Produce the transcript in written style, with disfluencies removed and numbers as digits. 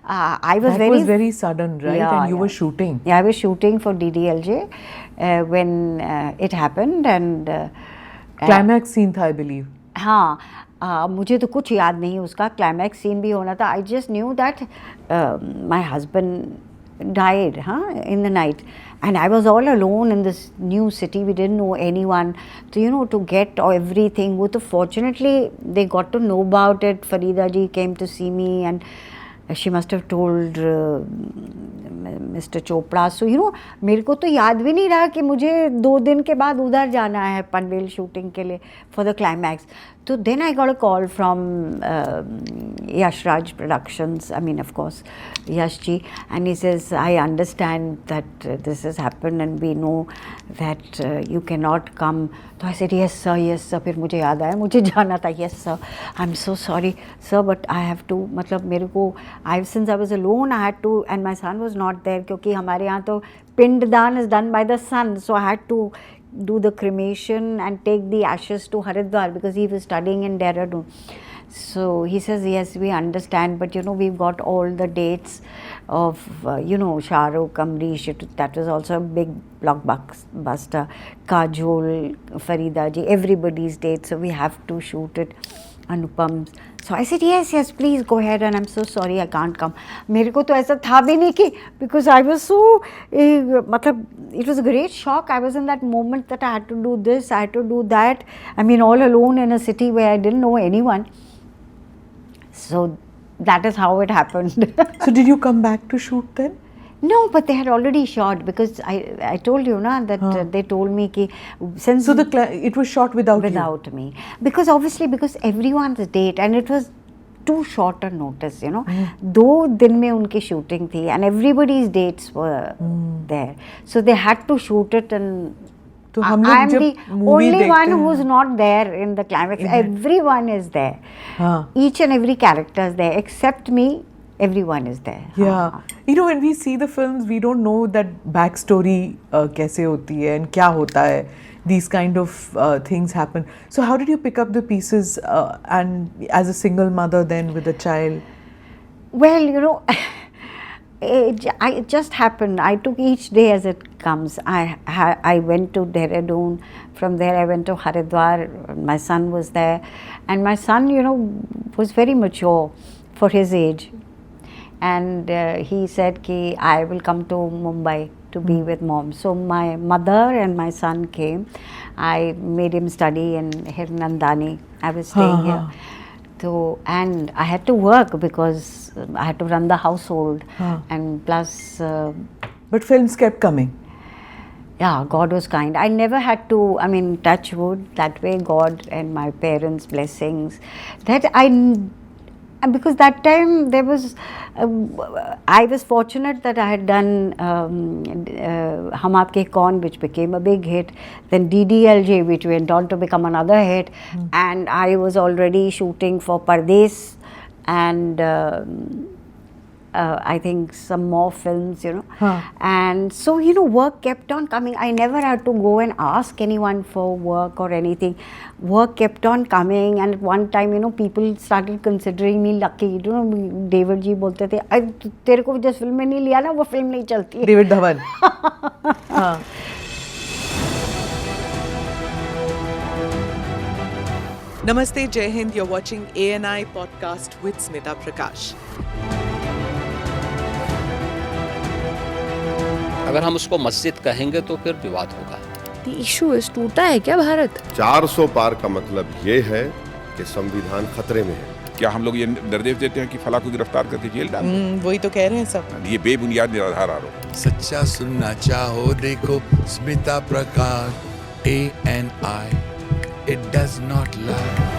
I was That was very sudden, right? Yeah, and you yeah. were shooting. Yeah, I was shooting for DDLJ when it happened, and Climax scene tha, I believe. हाँ, मुझे तो कुछ याद नहीं उसका climax scene भी होना था. I just knew that my husband died in the night, and I was all alone in this new city. We didn't know anyone, so to get everything. वो तो fortunately they got to know about it. Farida ji came to see me, and she must have told Mr. Chopra. So मेरे को तो याद भी नहीं रहा कि मुझे 2 दिन के बाद उधर जाना है पनवेल शूटिंग के लिए for the climax. So then I got a call from Yash Raj Productions, I mean of course Yash ji, and he says, I understand that this has happened and we know that you cannot come. So I said, yes sir. फिर मुझे याद आया मुझे जाना था. Yes sir, I'm so sorry sir, but I have to, मतलब मेरे को, since I was alone I had to, and my son was not there क्योंकि हमारे यहाँ तो पिंडदान is done by the son, so I had to do the cremation and take the ashes to Haridwar because he was studying in Dehradun. So he says, yes, we understand, but we've got all the dates of Shah Rukh, Amrish, that was also a big blockbuster, Kajol, Farida ji, everybody's dates, so we have to shoot it. Anupam. So I said, yes, please go ahead, and I'm so sorry I can't come. मेरे को तो ऐसा था भी नहीं कि, because I was so, मतलब it was a great shock. I was in that moment that I had to do this, I had to do that. I mean, all alone in a city where I didn't know anyone. So that is how it happened. So did you come back to shoot then? No, but they had already shot because I told you that they told me कि since so it was shot without me, because obviously because everyone's date, and it was too short a notice, 2 दिन में उनकी shooting थी and everybody's dates were there, so they had to shoot it. And तो I am the only one who's not there in the climax. Everyone is there. Each and every character is there except me. Everyone is there. Yeah. When we see the films, we don't know that backstory कैसे होती है and क्या होता है. These kind of things happen. So how did you pick up the pieces and as a single mother then with a child? Well, it just happened. I took each day as it comes. I went to Dehradun. From there I went to Haridwar. My son was there. And my son, was very mature for his age. And he said कि I will come to Mumbai to be with mom. So my mother and my son came. I made him study in Hirnandani. I was staying here. So, and I had to work because I had to run the household. And plus... but films kept coming. Yeah, God was kind. I never had to, touch wood, that way God and my parents' blessings. Because that time there was, I was fortunate that I had done Hum Aapke Kaun, which became a big hit, then DDLJ, which went on to become another hit, and I was already shooting for Pardes and I think some more films, and so, work kept on coming. I never had to go and ask anyone for work or anything. Work kept on coming, and at one time, people started considering me lucky. David ji bolte the, तेरे को जिस film में नहीं लिया ना, वो film नहीं चलती है. David Dhawan. Namaste, Jai Hind. You're watching ANI podcast with Smita Prakash. अगर हम उसको मस्जिद कहेंगे तो फिर विवाद होगा. The issue is टूटा है क्या भारत? 400 पार का मतलब ये है कि संविधान खतरे में है. क्या हम लोग ये निर्देश देते हैं कि फला को गिरफ्तार करके जेल डाल दें? वही तो कह रहे हैं सब. ये बेबुनियाद निराधार आरोप. सच्चा सुनना चाहो देखो स्मिता प्रकाश ANI. It does not lie.